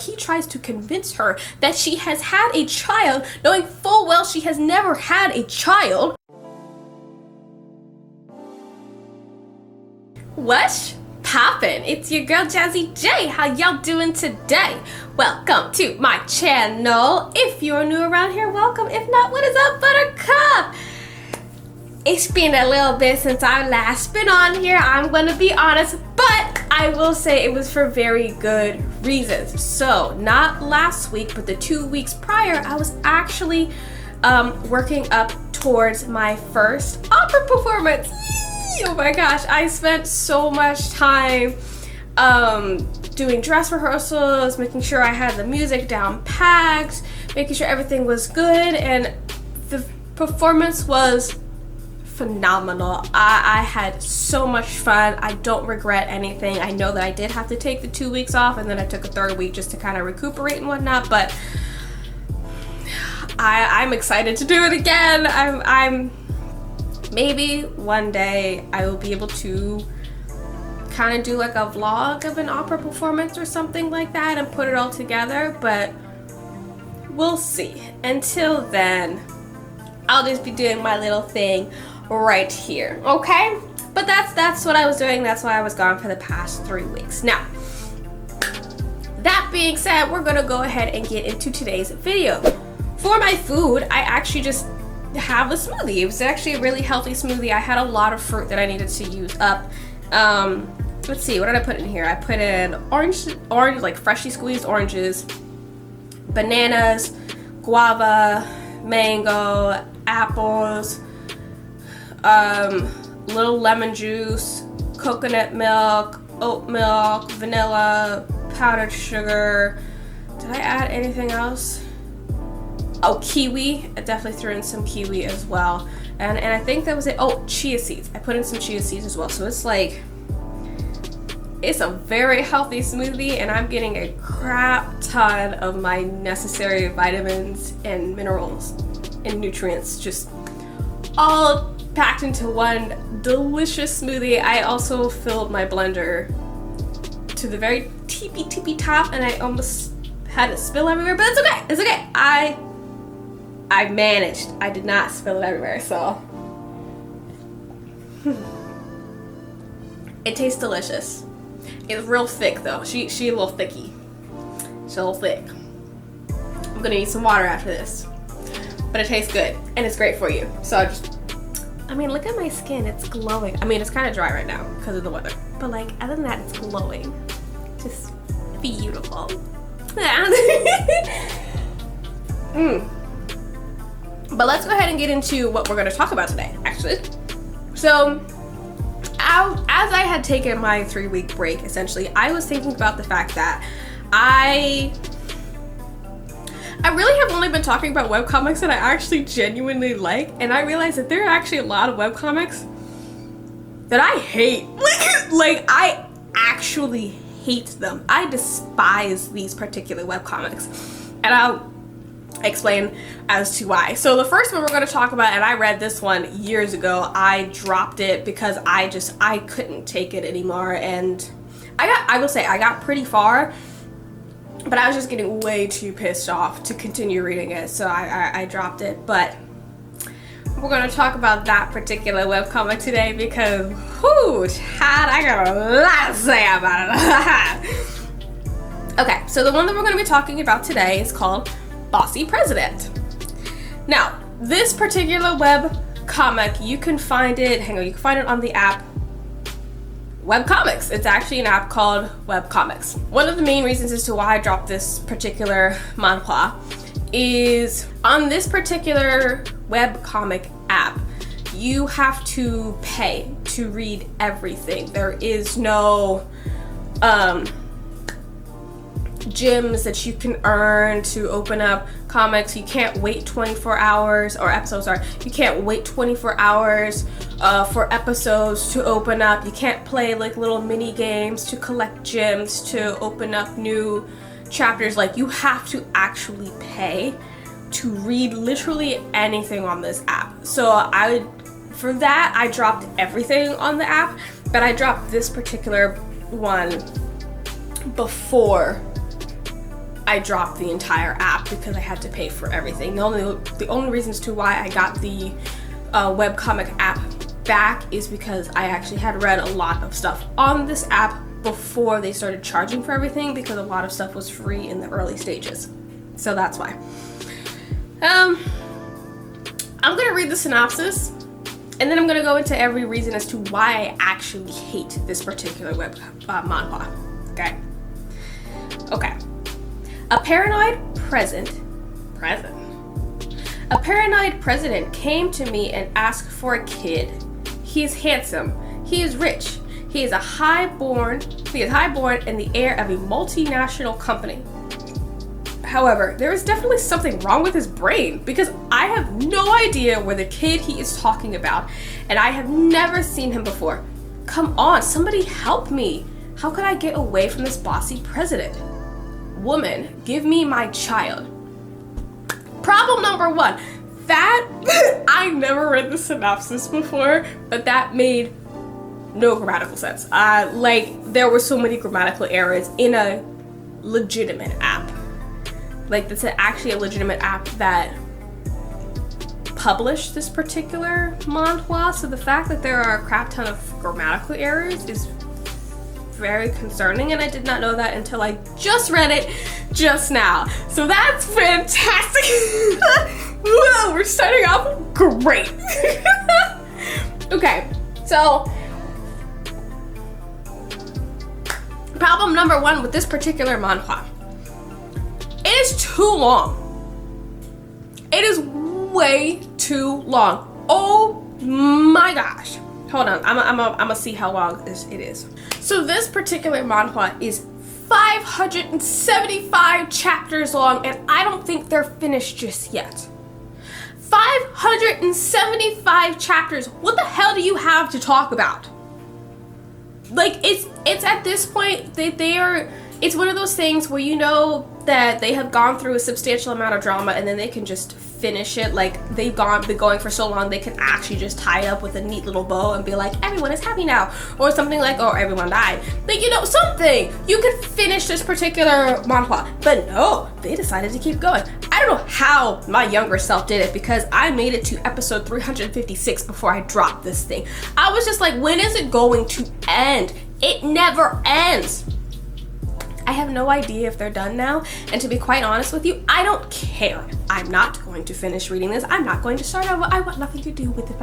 He tries to convince her that she has had a child, knowing full well she has never had a child. What's poppin'? It's your girl Jazzy J. How y'all doing today? Welcome to my channel. If you're new around here, welcome. If not, what is up, Buttercup? It's been a little bit since I last been on here, I'm gonna be honest, but I will say it was for very good reasons. So, not last week, but the 2 weeks prior, I was actually working up towards my first opera performance. Yee! Oh my gosh, I spent so much time doing dress rehearsals, making sure I had the music down packed, making sure everything was good, and the performance was phenomenal. I had so much fun. I don't regret anything. I know that I did have to take the 2 weeks off, and then I took a third week just to kind of recuperate and whatnot, but I'm excited to do it again. I'm maybe one day I will be able to kind of do like a vlog of an opera performance or something like that and put it all together, but we'll see. Until then, I'll just be doing my little thing right here, okay? But that's what I was doing. That's why I was gone for the past 3 weeks. Now, that being said, we're gonna go ahead and get into today's video. For my food, I actually just have a smoothie. It was actually a really healthy smoothie. I had a lot of fruit that I needed to use up. Let's see, what did I put in here? I put in orange, like freshly squeezed oranges, bananas, guava, mango, apples, little lemon juice, coconut milk, oat milk, vanilla, powdered sugar. Did I add anything else? Oh, kiwi. I definitely threw in some kiwi as well. And I think that was it. Oh, chia seeds. I put in some chia seeds as well. So it's like, it's a very healthy smoothie, and I'm getting a crap ton of my necessary vitamins and minerals and nutrients just all packed into one delicious smoothie. I also filled my blender to the very teepy top, and I almost had it spill everywhere, but it's okay. It's okay. I managed. I did not spill it everywhere, so it tastes delicious. It's real thick though. She a little thicky. She's a little thick. I'm gonna need some water after this, but it tastes good and it's great for you. So I mean, look at my skin. It's glowing. I mean, it's kind of dry right now because of the weather, but like other than that, it's glowing. Just beautiful. But let's go ahead and get into what we're going to talk about today, actually. So, as I had taken my 3-week break, essentially, I was thinking about the fact that I really have only been talking about webcomics that I actually genuinely like, and I realized that there are actually a lot of webcomics that I hate. Like I actually hate them. I despise these particular webcomics, and I'll explain as to why. So the first one we're going to talk about, and I read this one years ago. I dropped it because I couldn't take it anymore, and I will say I got pretty far, but I was just getting way too pissed off to continue reading it, so I dropped it. But we're going to talk about that particular webcomic today because, whoo, Chad, I got a lot to say about it. Okay, so the one that we're going to be talking about today is called Bossy President. Now, this particular web comic, you can find it, you can find it on the app Webcomics. It's actually an app called Webcomics. One of the main reasons as to why I dropped this particular manhwa is on this particular webcomic app, you have to pay to read everything. There is no gems that you can earn to open up comics. You can't wait 24 hours or episodes are. You can't wait 24 hours for episodes to open up. You can't play like little mini games to collect gems to open up new chapters. Like, you have to actually pay to read literally anything on this app. So for that, I dropped everything on the app, but I dropped this particular one before I dropped the entire app because I had to pay for everything. The only reasons to why I got the webcomic app back is because I actually had read a lot of stuff on this app before they started charging for everything, because a lot of stuff was free in the early stages. So that's why. I'm gonna read the synopsis, and then I'm gonna go into every reason as to why I actually hate this particular manhwa. Okay. A paranoid president came to me and asked for a kid. He is handsome. He is rich. He is highborn and the heir of a multinational company. However, there is definitely something wrong with his brain, because I have no idea where the kid he is talking about, and I have never seen him before. Come on, somebody help me. How could I get away from this bossy president? Woman, give me my child. Problem number one. That, I never read the synopsis before, but that made no grammatical sense. There were so many grammatical errors in a legitimate app. Like, that's actually a legitimate app that published this particular manhwa, so the fact that there are a crap ton of grammatical errors is very concerning, and I did not know that until I just read it just now. So that's fantastic. Whoa, we're starting off great. Okay, so problem number one with this particular manhwa. It is too long. It is way too long. Oh my gosh. Hold on, I'm gonna see how long it is. So this particular manhwa is 575 chapters long, and I don't think they're finished just yet. 575 chapters. What the hell do you have to talk about? Like, it's at this point it's one of those things where you know that they have gone through a substantial amount of drama, and then they can just finish it. Like, they've been going for so long, they can actually just tie it up with a neat little bow and be like, everyone is happy now, or something like, oh, everyone died. Like, something. You could finish this particular manhwa, but no, they decided to keep going. I don't know how my younger self did it, because I made it to episode 356 before I dropped this thing. I was just like, when is it going to end? It never ends. I have no idea if they're done now, and to be quite honest with you, I don't care. I'm not going to finish reading this. I'm not going to start over. I want nothing to do with I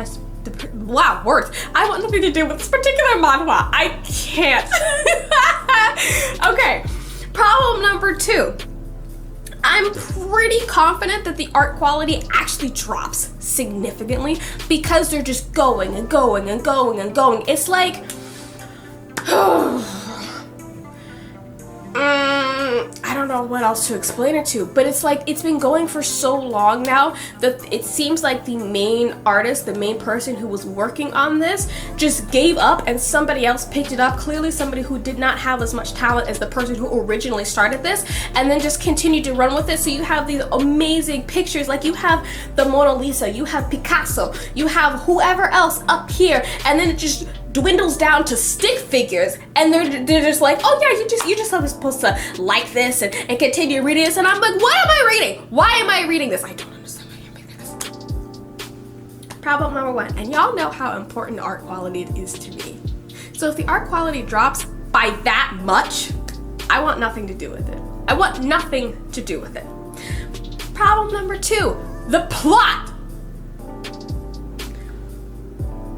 want nothing to do with this particular manhwa. I can't. Okay, problem number two. I'm pretty confident that the art quality actually drops significantly, because they're just going and going and going and going. It's like, I don't know what else to explain it to, but it's like, it's been going for so long now that it seems like the main artist, the main person who was working on this, just gave up and somebody else picked it up. Clearly somebody who did not have as much talent as the person who originally started this, and then just continued to run with it. So you have these amazing pictures, like you have the Mona Lisa, you have Picasso, you have whoever else up here, and then it just dwindles down to stick figures, and they're just like, oh yeah, you just are supposed to like this and continue reading this, and I'm like, what am I reading? Why am I reading this? I don't understand why you're reading this. Problem number one, and y'all know how important art quality is to me. So if the art quality drops by that much, I want nothing to do with it. I want nothing to do with it. Problem number two, the plot.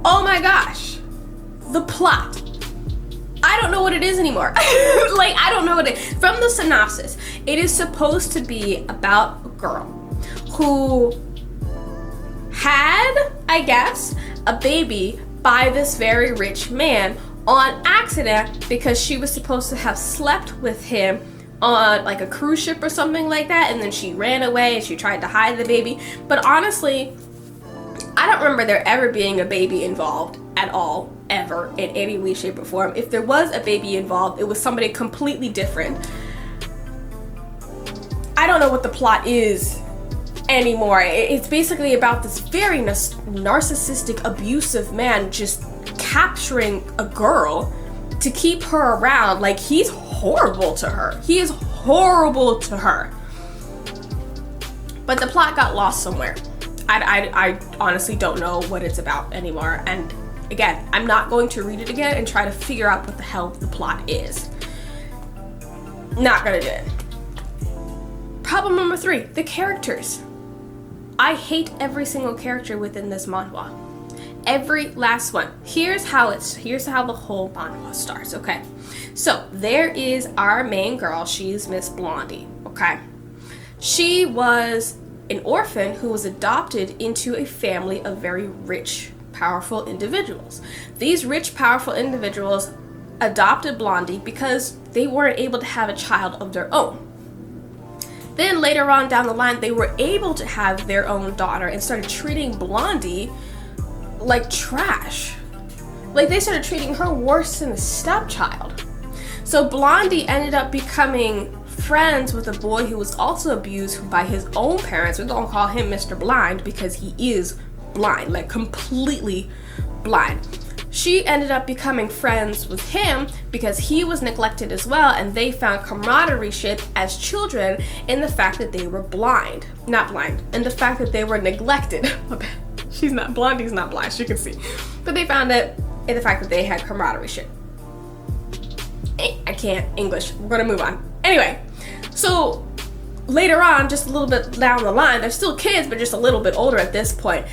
Oh my gosh. The plot. I don't know what it is anymore. Like, I don't know what it is. From the synopsis, it is supposed to be about a girl who had, I guess, a baby by this very rich man on accident, because she was supposed to have slept with him on like a cruise ship or something like that, and then she ran away and she tried to hide the baby. But honestly, I don't remember there ever being a baby involved at all, ever, in any way, shape, or form. If there was a baby involved, it was somebody completely different. I don't know what the plot is anymore. It's basically about this very narcissistic, abusive man just capturing a girl to keep her around. Like, he's horrible to her. He is horrible to her. But the plot got lost somewhere. I honestly don't know what it's about anymore. And again, I'm not going to read it again and try to figure out what the hell the plot is. Not gonna do it. Problem number 3, the characters. I hate every single character within this manhwa. Every last one. Here's how the whole manhwa starts, okay? So there is our main girl, she's Miss Blondie, okay? She was an orphan who was adopted into a family of very rich, powerful individuals. These rich, powerful individuals adopted Blondie because they weren't able to have a child of their own. Then later on down the line, they were able to have their own daughter and started treating Blondie like trash. Like they started treating her worse than a stepchild. So Blondie ended up becoming friends with a boy who was also abused by his own parents. We're gonna call him Mr. Blind because he is blind, like completely blind. She ended up becoming friends with him because he was neglected as well, and they found camaraderie as children in the fact that they were blind. Not blind, and the fact that they were neglected. Blondie's not blind, she can see. But they found it in the fact that they had camaraderie. I can't English. We're gonna move on. Anyway, so later on, just a little bit down the line, they're still kids, but just a little bit older at this point.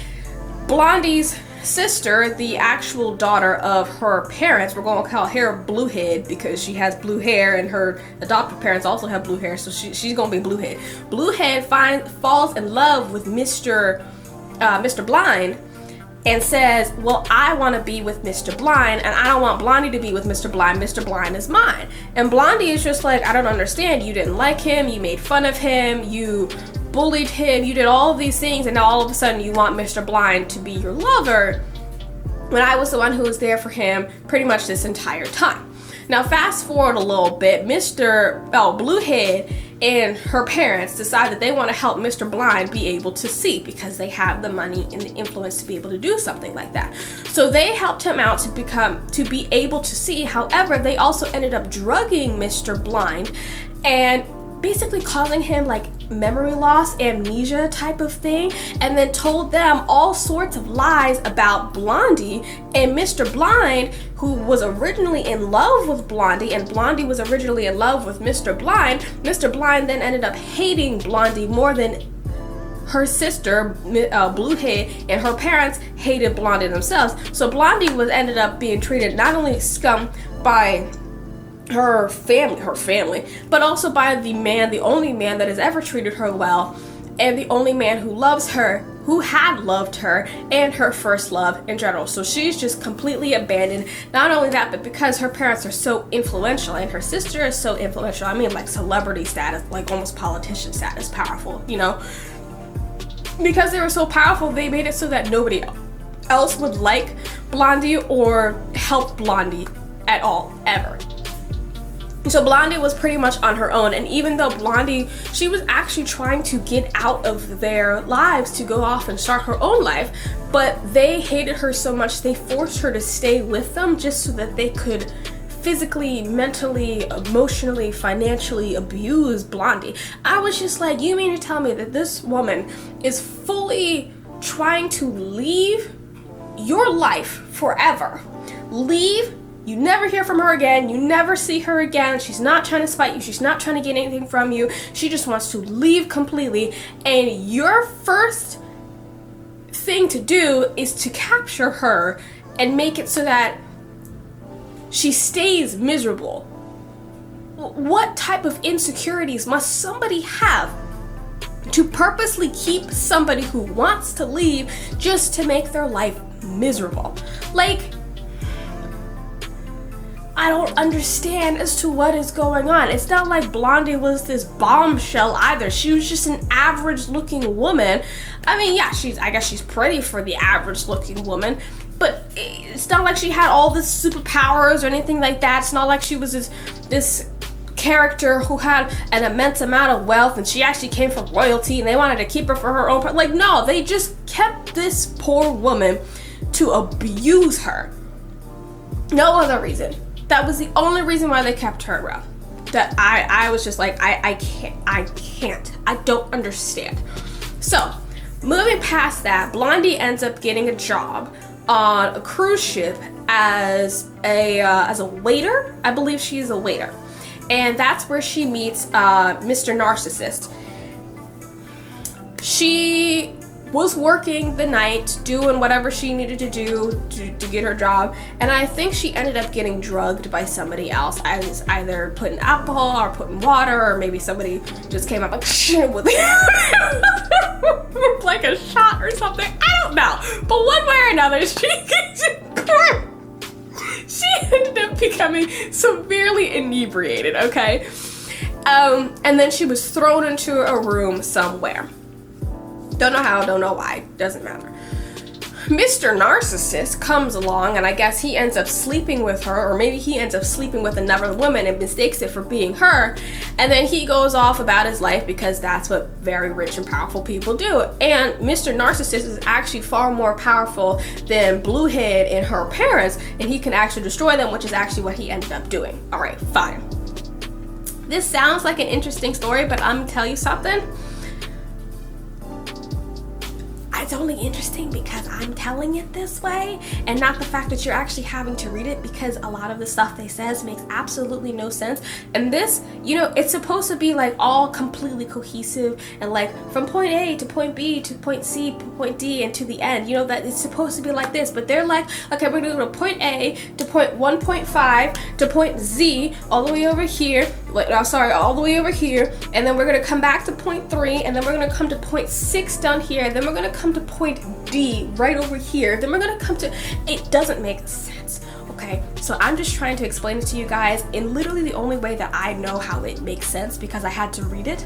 Blondie's sister, the actual daughter of her parents, we're going to call her Bluehead because she has blue hair and her adopted parents also have blue hair, so she's going to be Bluehead. Bluehead falls in love with Mr. Blind and says, well, I want to be with Mr. Blind and I don't want Blondie to be with Mr. Blind. Mr. Blind is mine. And Blondie is just like, I don't understand. You didn't like him. You made fun of him. You bullied him. You did all of these things. And now all of a sudden you want Mr. Blind to be your lover when I was the one who was there for him pretty much this entire time. Now fast forward a little bit, Bluehead and her parents decide that they want to help Mr. Blind be able to see because they have the money and the influence to be able to do something like that. So they helped him out to be able to see. However, they also ended up drugging Mr. Blind and basically causing him like memory loss, amnesia type of thing, and then told them all sorts of lies about Blondie and Mr. Blind, who was originally in love with Blondie, and Blondie was originally in love with Mr. Blind. Mr. Blind then ended up hating Blondie more than her sister, Bluehead, and her parents hated Blondie themselves. So Blondie ended up being treated not only scum by her family, but also by the only man that has ever treated her well, and the only man who loves her, who had loved her, and her first love in general. So she's just completely abandoned. Not only that, but because her parents are so influential and her sister is so influential, I mean like celebrity status, like almost politician status, powerful, you know? Because they were so powerful, they made it so that nobody else would like Blondie or help Blondie at all, ever. So Blondie was pretty much on her own, and even though Blondie, she was actually trying to get out of their lives to go off and start her own life, but they hated her so much they forced her to stay with them just so that they could physically, mentally, emotionally, financially abuse Blondie. I was just like, you mean to tell me that this woman is fully trying to leave your life forever? Leave. You never hear from her again. You never see her again. She's not trying to spite you. She's not trying to get anything from you. She just wants to leave completely. And your first thing to do is to capture her and make it so that she stays miserable. What type of insecurities must somebody have to purposely keep somebody who wants to leave just to make their life miserable? Like, I don't understand as to what is going on. It's not like Blondie was this bombshell either. She was just an average looking woman. I mean, yeah, I guess she's pretty for the average looking woman, but it's not like she had all this superpowers or anything like that. It's not like she was this character who had an immense amount of wealth and she actually came from royalty and they wanted to keep her for her own part. Like, no, they just kept this poor woman to abuse her. No other reason. That was the only reason why they kept her around. that I was just like, I can't. I don't understand. So, moving past that, Blondie ends up getting a job on a cruise ship as a waiter. I believe she's a waiter. And that's where she meets Mr. Narcissist. She was working the night, doing whatever she needed to do to get her job, and I think she ended up getting drugged by somebody else. I was either putting alcohol or putting water, or maybe somebody just came up like with like a shot or something. I don't know, but one way or another, she ended up becoming severely inebriated. Okay, and then she was thrown into a room somewhere. Don't know how, don't know why, doesn't matter. Mr. Narcissist comes along, and I guess he ends up sleeping with her, or maybe he ends up sleeping with another woman and mistakes it for being her, and then he goes off about his life because that's what very rich and powerful people do. And Mr. Narcissist is actually far more powerful than Bluehead and her parents, and he can actually destroy them, which is actually what he ended up doing. Alright, fine. This sounds like an interesting story, but I'm gonna tell you something. It's only interesting because I'm telling it this way, and not the fact that you're actually having to read it, because a lot of the stuff they says makes absolutely no sense. And this, you know, it's supposed to be like all completely cohesive and like from point A to point B to point C to point D and to the end, you know, that it's supposed to be like this, but they're like, okay, we're gonna go to point A to point 1.5 to point Z all the way over here, all the way over here, and then we're gonna come back to point 3, and then we're gonna come to point 6 down here, and then we're gonna come to point D right over here, then we're gonna come to, it doesn't make sense. Okay, so I'm just trying to explain it to you guys in literally the only way that I know how it makes sense, because I had to read it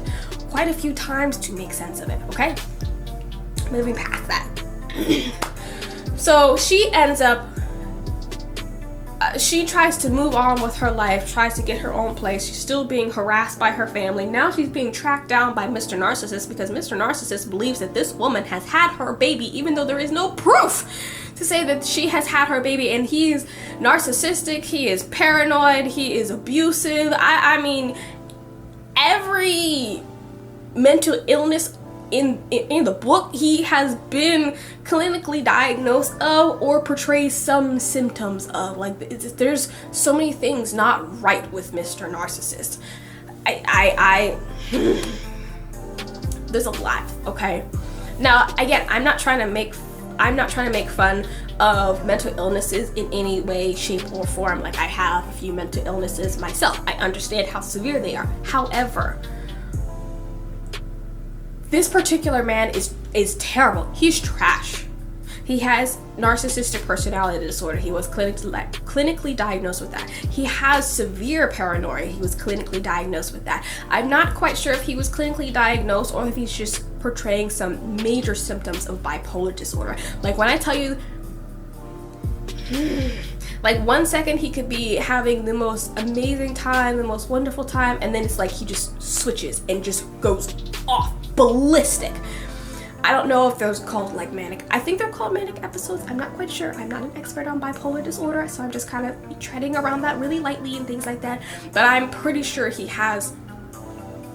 quite a few times to make sense of it. Okay, moving past that. So she ends up she tries to move on with her life, tries to get her own place. She's still being harassed by her family. Now she's being tracked down by Mr. Narcissist, because Mr. Narcissist believes that this woman has had her baby, even though there is no proof to say that she has had her baby. And he's narcissistic, he is paranoid, he is abusive. I mean, every mental illness in the book he has been clinically diagnosed of or portrays some symptoms of. Like, there's so many things not right with Mr. Narcissist. There's a lot. Okay, now again, I'm not trying to make fun of mental illnesses in any way, shape, or form. Like, I have a few mental illnesses myself. I understand how severe they are. However, this particular man is terrible. He's trash. He has narcissistic personality disorder. He was clinically diagnosed with that. He has severe paranoia. He was clinically diagnosed with that. I'm not quite sure if he was clinically diagnosed or if he's just portraying some major symptoms of bipolar disorder. Like, when I tell you, like, 1 second he could be having the most amazing time, the most wonderful time, and then it's like he just switches and just goes off ballistic. I don't know if those called like manic. I think they're called manic episodes. I'm not quite sure. I'm not an expert on bipolar disorder, so I'm just kind of treading around that really lightly and things like that. But I'm pretty sure he has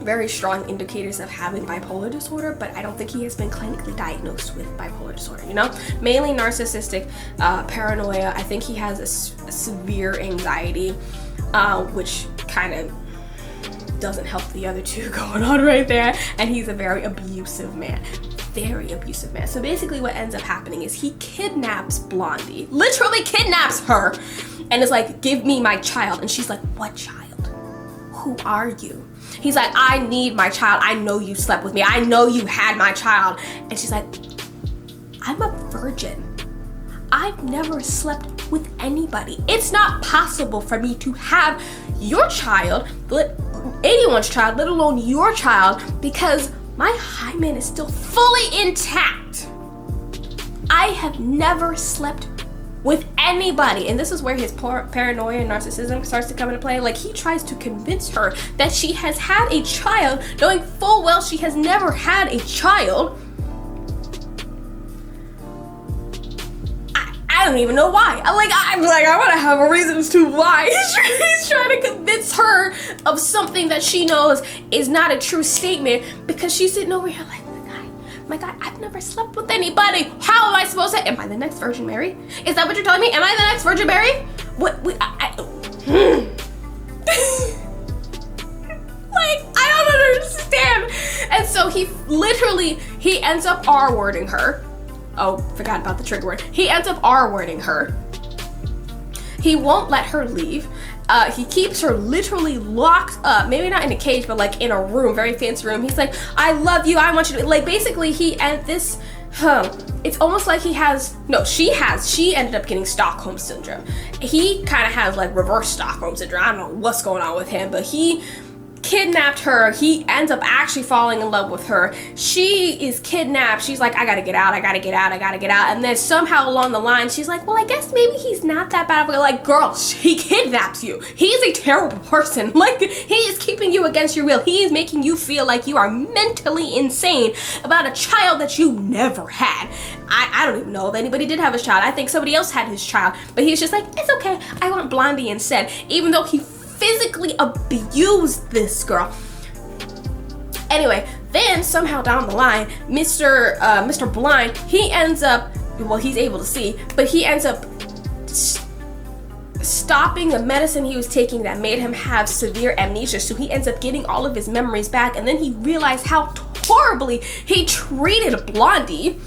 very strong indicators of having bipolar disorder, but I don't think he has been clinically diagnosed with bipolar disorder, you know? Mainly narcissistic, paranoia. I think he has a severe anxiety, which kind of doesn't help the other two going on right there. And he's a very abusive man. Very abusive man. So basically what ends up happening is he kidnaps Blondie, literally kidnaps her, and is like, give me my child. And she's like, what child? Who are you? He's like, I need my child. I know you slept with me. I know you had my child. And she's like, I'm a virgin. I've never slept with anybody. It's not possible for me to have your child, anyone's child, let alone your child, because my hymen is still fully intact. I have never slept with anybody. And this is where his paranoia and narcissism starts to come into play. Like, he tries to convince her that she has had a child, knowing full well she has never had a child. I don't even know why. I want to have a reason as to why he's trying to convince her of something that she knows is not a true statement, because she's sitting over here like, my God, I've never slept with anybody. How am I supposed to? Am I the next Virgin Mary? Is that what you're telling me? Am I the next Virgin Mary? What? I don't understand. And so he ends up R-wording her. Oh, forgot about the trigger word. He ends up R-wording her. He won't let her leave. He keeps her literally locked up, maybe not in a cage, but like in a room, very fancy room. He's like, I love you, I want you to, like, basically it's almost like she ended up getting Stockholm Syndrome. He kind of has like reverse Stockholm Syndrome. I don't know what's going on with him, but he kidnapped her. He ends up actually falling in love with her. She is kidnapped. She's like, I gotta get out. And then somehow along the line, she's like, well, I guess maybe he's not that bad of a, like, girl, he kidnaps you. He's a terrible person. Like, he is keeping you against your will. He is making you feel like you are mentally insane about a child that you never had. I don't even know if anybody did have a child. I think somebody else had his child, but he's just like, it's okay, I want Blondie instead, even though he physically abused this girl. Anyway, then somehow down the line, Mr. Blind, he ends up, well, he's able to see, but he ends up stopping the medicine he was taking that made him have severe amnesia. So he ends up getting all of his memories back, and then he realized how horribly he treated Blondie.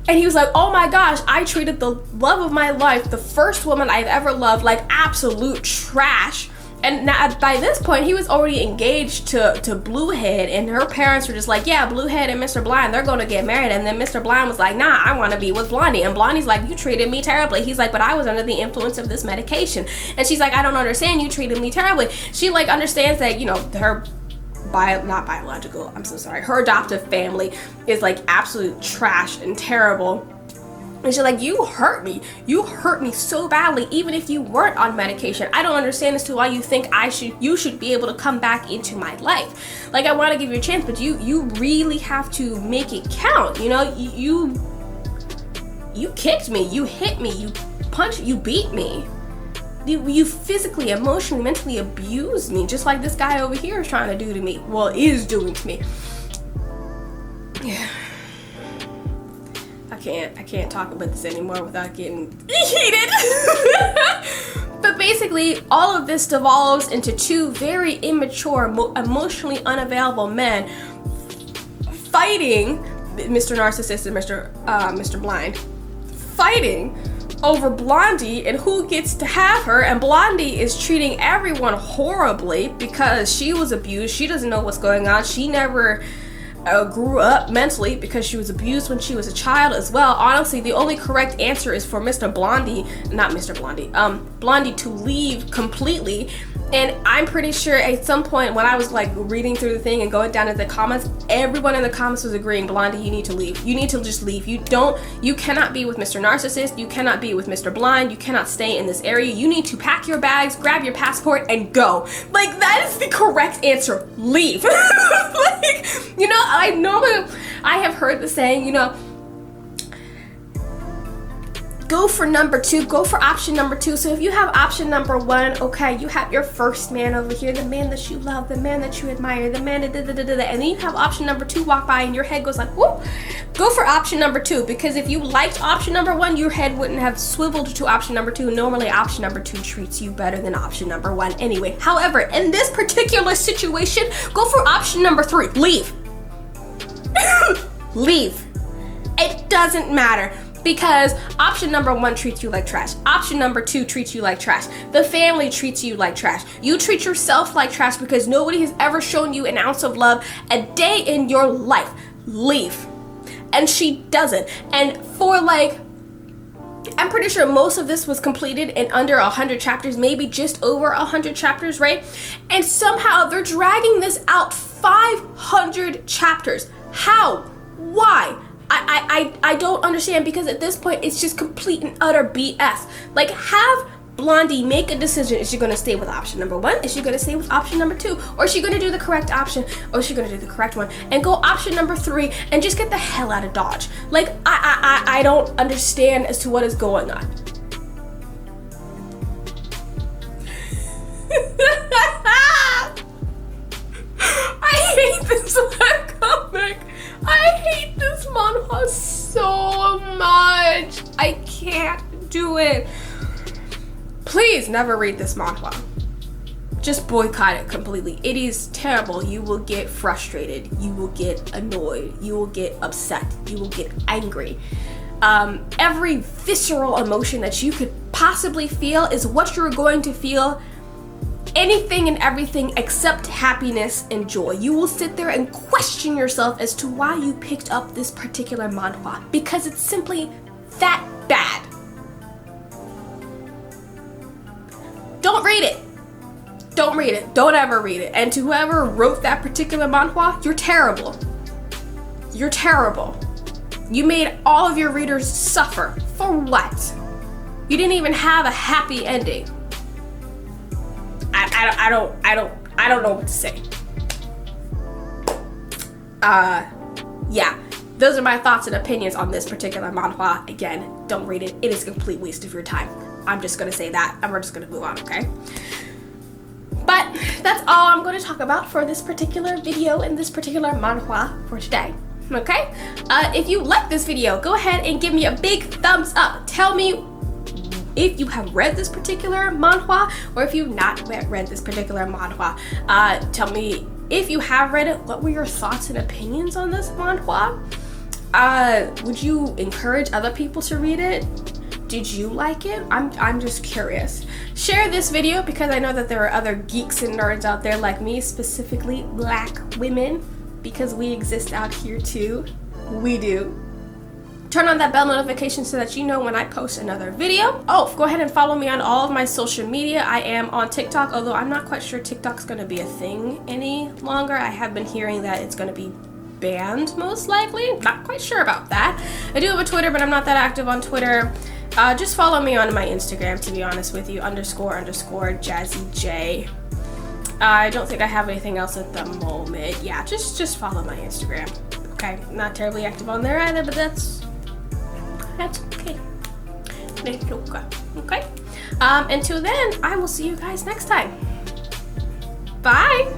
And he was like, oh my gosh, I treated the love of my life, the first woman I've ever loved, like absolute trash. And now, by this point, he was already engaged to Bluehead, and her parents were just like, yeah, Bluehead and Mr. Blind, they're going to get married. And then Mr. Blind was like, nah, I want to be with Blondie. And Blondie's like, you treated me terribly. He's like, but I was under the influence of this medication. And she's like, I don't understand, you treated me terribly. She like understands that, you know, her her adoptive family is like absolute trash and terrible. And she's like, you hurt me so badly, even if you weren't on medication. I don't understand as to why you think you should be able to come back into my life. Like, I want to give you a chance, but you really have to make it count. You know, you kicked me, you hit me, you punched, you beat me. You physically, emotionally, mentally abused me, just like this guy over here is trying to do to me. Well, is doing to me. Yeah. I can't talk about this anymore without getting heated. But basically, all of this devolves into two very immature, emotionally unavailable men fighting, Mr. Narcissist and Mr. Blind, fighting over Blondie and who gets to have her. And Blondie is treating everyone horribly because she was abused. She doesn't know what's going on. She never grew up mentally because she was abused when she was a child as well. Honestly, the only correct answer is for Blondie to leave completely. And I'm pretty sure at some point when I was like reading through the thing and going down to the comments, everyone in the comments was agreeing, Blondie, you need to leave. You need to just leave. You cannot be with Mr. Narcissist. You cannot be with Mr. Blind. You cannot stay in this area. You need to pack your bags, grab your passport, and go. Like, that is the correct answer. Leave. Like, you know, I have heard the saying, you know, go for number two, go for option number two. So if you have option number one, okay, you have your first man over here, the man that you love, the man that you admire, the man that and then you have option number two walk by and your head goes like, whoop, go for option number two, because if you liked option number one, your head wouldn't have swiveled to option number two. Normally option number two treats you better than option number one anyway. However, in this particular situation, go for option number three. Leave. Leave. It doesn't matter. Because option number one treats you like trash. Option number two treats you like trash. The family treats you like trash. You treat yourself like trash because nobody has ever shown you an ounce of love a day in your life. Leave. And she doesn't. And for like, I'm pretty sure most of this was completed in under 100 chapters, maybe just over 100 chapters, right? And somehow they're dragging this out 500 chapters. How? Why? I don't understand, because at this point it's just complete and utter BS. Like, have Blondie, make a decision. Is she gonna stay with option number 1? Is she gonna stay with option number 2? Or is she gonna do the correct option? Or is she gonna do the correct one and go option number 3 and just get the hell out of Dodge? Like, I don't understand as to what is going on. I hate this webcomic. I hate this manhwa so much. I can't do it. Please never read this manhwa. Just boycott it completely. It is terrible. You will get frustrated. You will get annoyed. You will get upset. You will get angry. Every visceral emotion that you could possibly feel is what you're going to feel. Anything and everything except happiness and joy. You will sit there and question yourself as to why you picked up this particular manhwa, because it's simply that bad. Don't read it. Don't read it. Don't ever read it. And to whoever wrote that particular manhwa, you're terrible. You're terrible. You made all of your readers suffer. For what? You didn't even have a happy ending. I don't know what to say. Yeah, those are my thoughts and opinions on this particular manhwa. Again, don't read it. It is a complete waste of your time. I'm just gonna say that, and we're just gonna move on, okay? But that's all I'm going to talk about for this particular video and this particular manhwa for today. Okay? If you like this video, go ahead and give me a big thumbs up. Tell me if you have read this particular manhwa, or if you've not read this particular manhwa. Tell me if you have read it, what were your thoughts and opinions on this manhwa? Would you encourage other people to read it? Did you like it? I'm just curious. Share this video because I know that there are other geeks and nerds out there like me, specifically Black women, because we exist out here too. We do. Turn on that bell notification so that you know when I post another video. Oh, go ahead and follow me on all of my social media. I am on TikTok, although I'm not quite sure TikTok's gonna be a thing any longer. I have been hearing that it's gonna be banned most likely. Not quite sure about that. I do have a Twitter, but I'm not that active on Twitter. Just follow me on my Instagram, to be honest with you, __ Jazzy J. I don't think I have anything else at the moment. Yeah, just follow my Instagram. Okay, not terribly active on there either, but that's okay. Okay. Until then, I will see you guys next time. Bye.